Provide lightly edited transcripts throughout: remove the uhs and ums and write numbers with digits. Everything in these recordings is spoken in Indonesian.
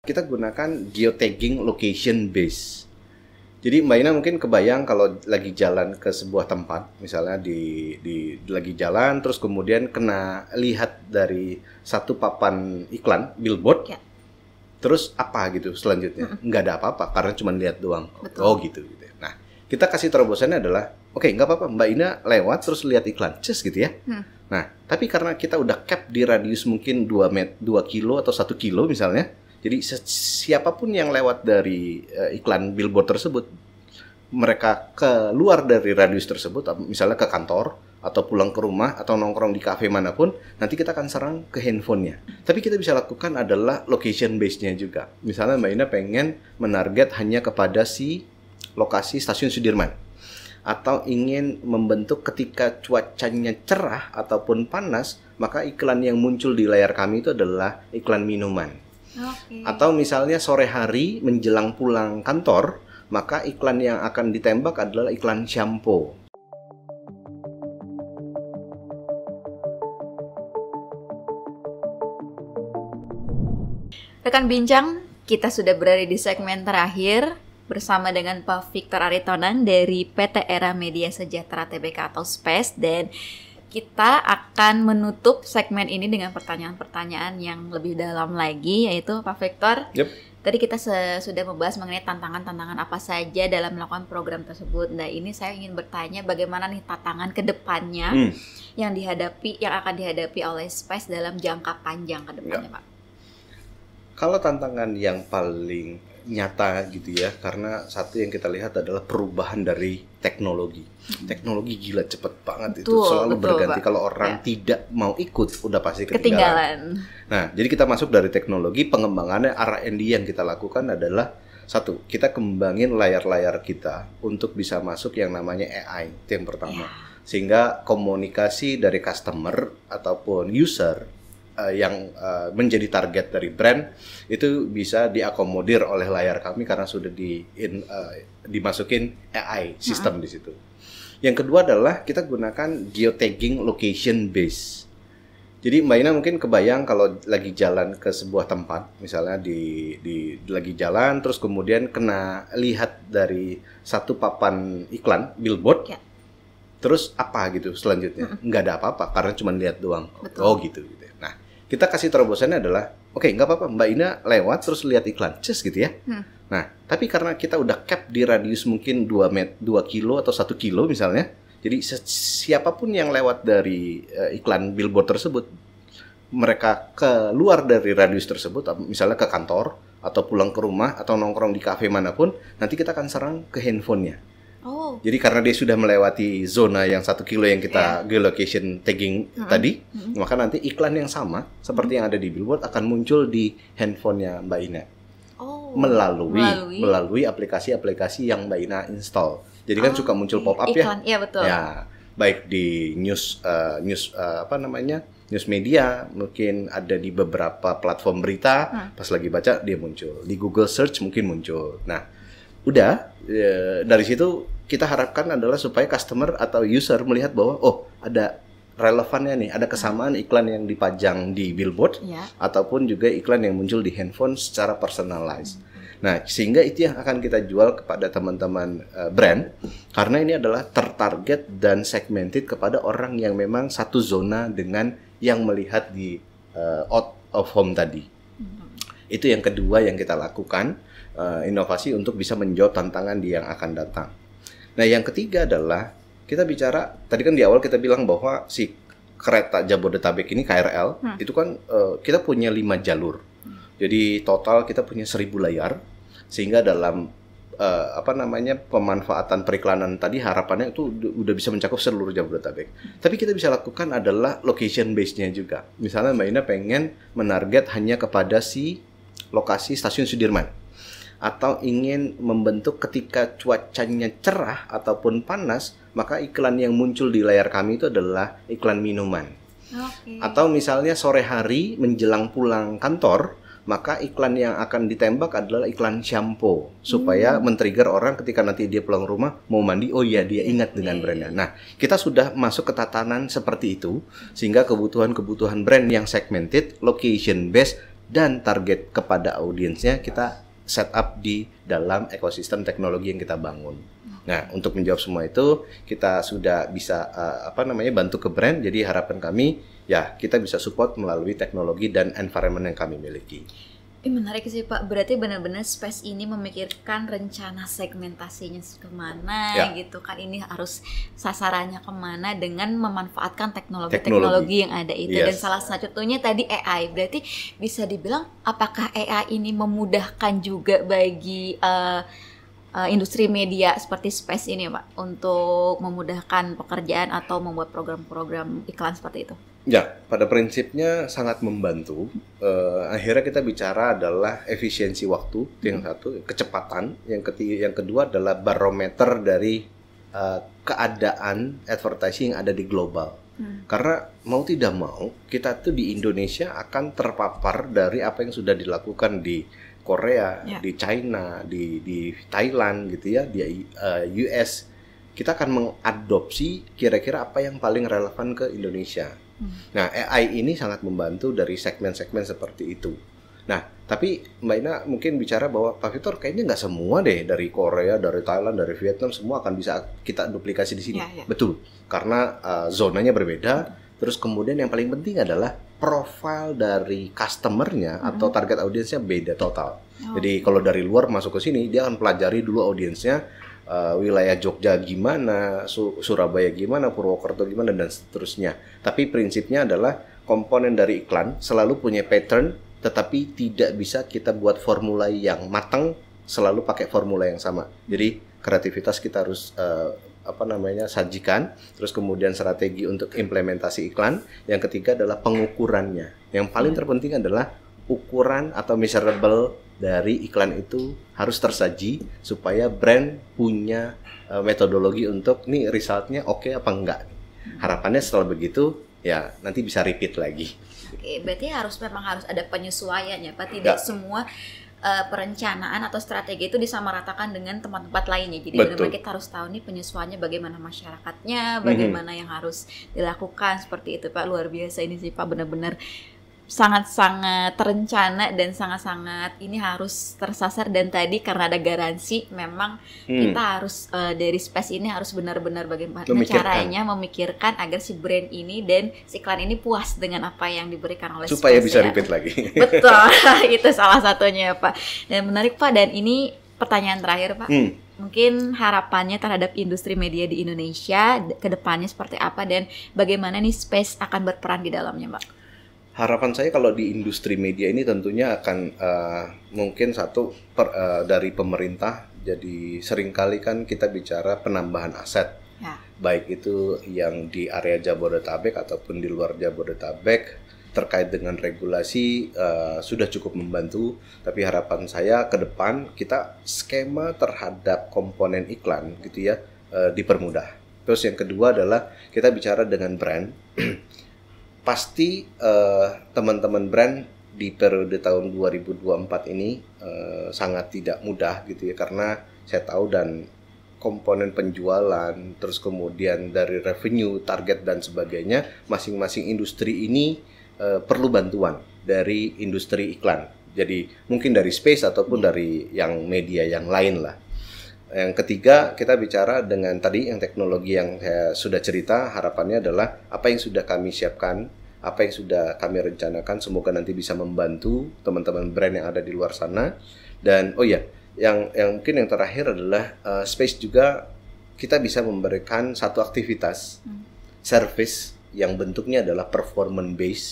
kita gunakan geotagging location base. Jadi Mbak Ina mungkin kebayang kalau lagi jalan ke sebuah tempat, misalnya di lagi jalan, terus kemudian kena lihat dari satu papan iklan, billboard, Ya. terus apa gitu selanjutnya? Nggak ada apa-apa, karena cuma lihat doang. Betul. Oh gitu. Nah, kita kasih terobosannya adalah, oke, nggak apa-apa, Mbak Ina lewat terus lihat iklan, just gitu ya. Nah, tapi karena kita udah cap di radius mungkin 2 kilo atau 1 kilo misalnya, jadi siapapun yang lewat dari iklan billboard tersebut, mereka keluar dari radius tersebut, misalnya ke kantor, atau pulang ke rumah, atau nongkrong di kafe manapun, nanti kita akan serang ke handphonenya. Tapi kita bisa lakukan adalah location base-nya juga. Misalnya Mbak Ina pengen menarget hanya kepada si lokasi stasiun Sudirman, atau ingin membentuk ketika cuacanya cerah ataupun panas, maka iklan yang muncul di layar kami itu adalah iklan minuman. Atau misalnya sore hari menjelang pulang kantor, maka iklan yang akan ditembak adalah iklan shampoo. Rekan bincang, kita sudah berada di segmen terakhir bersama dengan Pak Victor Aritonan dari PT Era Media Sejahtera Tbk atau SPACE, dan kita akan menutup segmen ini dengan pertanyaan-pertanyaan yang lebih dalam lagi, yaitu Pak Victor. Tadi kita sudah membahas mengenai tantangan-tantangan apa saja dalam melakukan program tersebut. Nah, ini saya ingin bertanya bagaimana nih tantangan ke depannya yang akan dihadapi oleh SPACE dalam jangka panjang ke depannya, Pak. Kalau tantangan yang paling nyata gitu ya, karena satu yang kita lihat adalah perubahan dari teknologi. Teknologi gila cepet banget, itu selalu berganti. Pak. Kalau orang tidak mau ikut, udah pasti ketinggalan. Nah, jadi kita masuk dari teknologi, pengembangannya R&D yang kita lakukan adalah satu, kita kembangin layar-layar kita untuk bisa masuk yang namanya AI, itu yang pertama. Sehingga komunikasi dari customer ataupun user yang menjadi target dari brand itu bisa diakomodir oleh layar kami karena sudah dimasukin AI sistem di situ. Yang kedua adalah kita gunakan geotagging location base. Jadi Mbak Ina mungkin kebayang kalau lagi jalan ke sebuah tempat, misalnya lagi jalan terus kemudian kena lihat dari satu papan iklan billboard, terus apa gitu selanjutnya? Nggak ada apa-apa karena cuma lihat doang. Betul. Oh gitu. Nah, kita kasih terobosannya adalah, oke, nggak apa-apa, Mbak Ina lewat terus lihat iklan, just gitu ya. Nah, tapi karena kita udah cap di radius mungkin 2 kilo atau 1 kilo misalnya, jadi siapapun yang lewat dari iklan billboard tersebut, mereka keluar dari radius tersebut, misalnya ke kantor, atau pulang ke rumah, atau nongkrong di kafe manapun, nanti kita akan serang ke handphonenya. Jadi karena dia sudah melewati zona yang 1 kilo yang kita geolocation tagging tadi, maka nanti iklan yang sama seperti yang ada di billboard akan muncul di handphonenya Mbak Ina. Melalui aplikasi-aplikasi yang Mbak Ina install. Jadi kan suka muncul pop-up iklan, ya betul. Ya, baik di news media, mungkin ada di beberapa platform berita, pas lagi baca dia muncul. Di Google Search mungkin muncul. Nah, udah dari situ kita harapkan adalah supaya customer atau user melihat bahwa ada relevannya nih, ada kesamaan iklan yang dipajang di billboard ataupun juga iklan yang muncul di handphone secara personalized. Nah, sehingga itu yang akan kita jual kepada teman-teman brand, karena ini adalah tertarget dan segmented kepada orang yang memang satu zona dengan yang melihat di out of home tadi. Itu yang kedua yang kita lakukan, inovasi untuk bisa menjawab tantangan di yang akan datang. Nah, yang ketiga adalah kita bicara, tadi kan di awal kita bilang bahwa si kereta Jabodetabek ini KRL, itu kan kita punya 5 jalur. Jadi total kita punya 1.000 layar, sehingga dalam pemanfaatan periklanan tadi harapannya itu udah bisa mencakup seluruh Jabodetabek. Tapi kita bisa lakukan adalah location base-nya juga. Misalnya Mbak Ina pengen menarget hanya kepada si lokasi stasiun Sudirman, atau ingin membentuk ketika cuacanya cerah ataupun panas, maka iklan yang muncul di layar kami itu adalah iklan minuman. Atau misalnya sore hari menjelang pulang kantor, maka iklan yang akan ditembak adalah iklan shampoo, supaya men-trigger orang ketika nanti dia pulang rumah mau mandi, oh iya dia ingat dengan brandnya. Nah, kita sudah masuk ke tatanan seperti itu, sehingga kebutuhan-kebutuhan brand yang segmented, location based, dan target kepada audiensnya kita set up di dalam ekosistem teknologi yang kita bangun. Nah, untuk menjawab semua itu kita sudah bisa bantu ke brand. Jadi harapan kami ya kita bisa support melalui teknologi dan environment yang kami miliki. Menarik sih Pak, berarti benar-benar Space ini memikirkan rencana segmentasinya kemana gitu kan, ini harus sasarannya kemana dengan memanfaatkan teknologi yang ada itu. Dan salah satunya tadi AI, berarti bisa dibilang apakah AI ini memudahkan juga bagi industri media seperti Space ini Pak untuk memudahkan pekerjaan atau membuat program-program iklan seperti itu? Ya, pada prinsipnya sangat membantu. Akhirnya kita bicara adalah efisiensi waktu, yang satu, kecepatan, yang kedua adalah barometer dari keadaan advertising yang ada di global. Karena mau tidak mau, kita tuh di Indonesia akan terpapar dari apa yang sudah dilakukan di Korea, di China, di Thailand gitu ya, di US. Kita akan mengadopsi kira-kira apa yang paling relevan ke Indonesia. Nah, AI ini sangat membantu dari segmen-segmen seperti itu. Nah, tapi Mbak Ina mungkin bicara bahwa Pak Victor kayaknya nggak semua deh dari Korea, dari Thailand, dari Vietnam semua akan bisa kita duplikasi di sini. Betul, karena zonanya berbeda. Terus kemudian yang paling penting adalah profil dari customernya atau target audiensnya beda total. Jadi kalau dari luar masuk ke sini, dia akan pelajari dulu audiensnya. Wilayah Jogja gimana, Surabaya gimana, Purwokerto gimana, dan seterusnya. Tapi prinsipnya adalah komponen dari iklan selalu punya pattern, tetapi tidak bisa kita buat formula yang matang selalu pakai formula yang sama. Jadi kreativitas kita harus sajikan. Terus kemudian strategi untuk implementasi iklan. Yang ketiga adalah pengukurannya. Yang paling terpenting adalah ukuran atau measurable dari iklan itu harus tersaji supaya brand punya metodologi untuk nih resultnya oke apa enggak. Harapannya setelah begitu ya nanti bisa repeat lagi. Oke, berarti memang harus ada penyesuaian ya Pak, tidak semua perencanaan atau strategi itu disamaratakan dengan tempat-tempat lainnya. Jadi benar-benar kita harus tahu nih penyesuaiannya bagaimana masyarakatnya, bagaimana yang harus dilakukan seperti itu Pak. Luar biasa ini sih Pak, benar-benar sangat-sangat terencana dan sangat-sangat ini harus tersasar. Dan tadi karena ada garansi memang kita harus dari Space ini harus benar-benar bagaimana caranya memikirkan agar si brand ini dan si iklan ini puas dengan apa yang diberikan oleh supaya Space, bisa repeat lagi. Betul, itu salah satunya Pak. Dan menarik Pak, dan ini pertanyaan terakhir Pak. Mungkin harapannya terhadap industri media di Indonesia ke depannya seperti apa dan bagaimana nih Space akan berperan di dalamnya Pak? Harapan saya kalau di industri media ini tentunya akan mungkin dari pemerintah. Jadi seringkali kan kita bicara penambahan aset, baik itu yang di area Jabodetabek ataupun di luar Jabodetabek. Terkait dengan regulasi sudah cukup membantu, tapi harapan saya ke depan kita skema terhadap komponen iklan gitu ya dipermudah. Terus yang kedua adalah kita bicara dengan brand. Pasti teman-teman brand di periode tahun 2024 ini sangat tidak mudah gitu ya, karena saya tahu dan komponen penjualan, terus kemudian dari revenue, target dan sebagainya, masing-masing industri ini perlu bantuan dari industri iklan. Jadi mungkin dari Space ataupun dari yang media yang lain lah. Yang ketiga, kita bicara dengan tadi yang teknologi yang saya sudah cerita, harapannya adalah apa yang sudah kami siapkan, apa yang sudah kami rencanakan, semoga nanti bisa membantu teman-teman brand yang ada di luar sana. Dan yang mungkin yang terakhir adalah Space juga kita bisa memberikan satu aktivitas service yang bentuknya adalah performance based,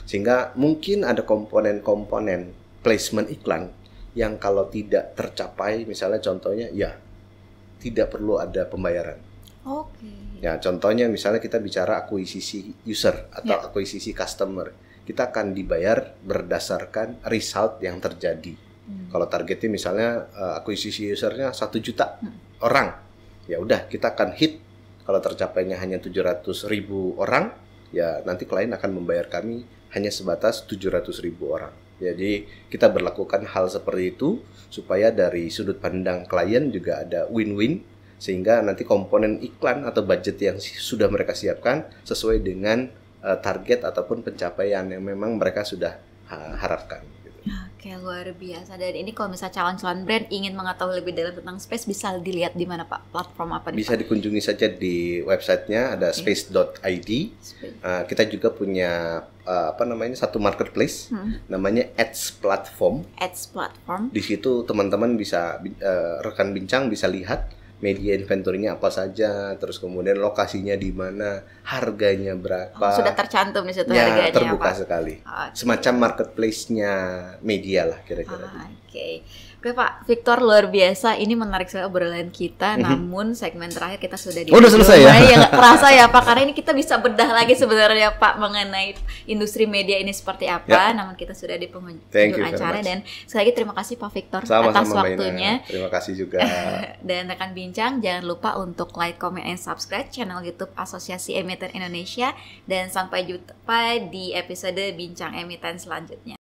sehingga mungkin ada komponen-komponen placement iklan yang kalau tidak tercapai, misalnya contohnya ya tidak perlu ada pembayaran. Ya contohnya misalnya kita bicara akuisisi user atau akuisisi customer, kita akan dibayar berdasarkan result yang terjadi. Kalau targetnya misalnya akuisisi usernya 1 juta orang, ya udah kita akan hit. Kalau tercapainya hanya 700.000 orang, ya nanti klien akan membayar kami hanya sebatas 700.000 orang. Jadi kita berlakukan hal seperti itu supaya dari sudut pandang klien juga ada win-win, sehingga nanti komponen iklan atau budget yang sudah mereka siapkan sesuai dengan target ataupun pencapaian yang memang mereka sudah harapkan. Oke, luar biasa. Dan ini kalau misalnya calon-calon brand ingin mengetahui lebih dalam tentang Space, bisa dilihat di mana Pak? Platform apa nih, bisa Pak? Dikunjungi saja di websitenya, ada space.id. Kita juga punya satu marketplace, namanya Ads Platform. Di situ teman-teman bisa rekan bincang bisa lihat media inventory-nya apa saja, terus kemudian lokasinya di mana, harganya berapa. Sudah tercantum di situ harganya. Terbuka sekali. Semacam marketplace-nya media lah kira-kira. Oke Pak Victor, luar biasa. Ini menarik sekali obrolan kita. Namun segmen terakhir kita sudah di udah selesai ya? Ya nggak terasa ya Pak, karena ini kita bisa bedah lagi sebenarnya Pak mengenai industri media ini seperti apa. Namun kita sudah di penghujung acara, dan sekali lagi terima kasih Pak Victor atas waktunya. Terima kasih juga. Dan rekan bincang, jangan lupa untuk like, comment, and subscribe channel YouTube Asosiasi Emiten Indonesia. Dan sampai jumpa di episode Bincang Emiten selanjutnya.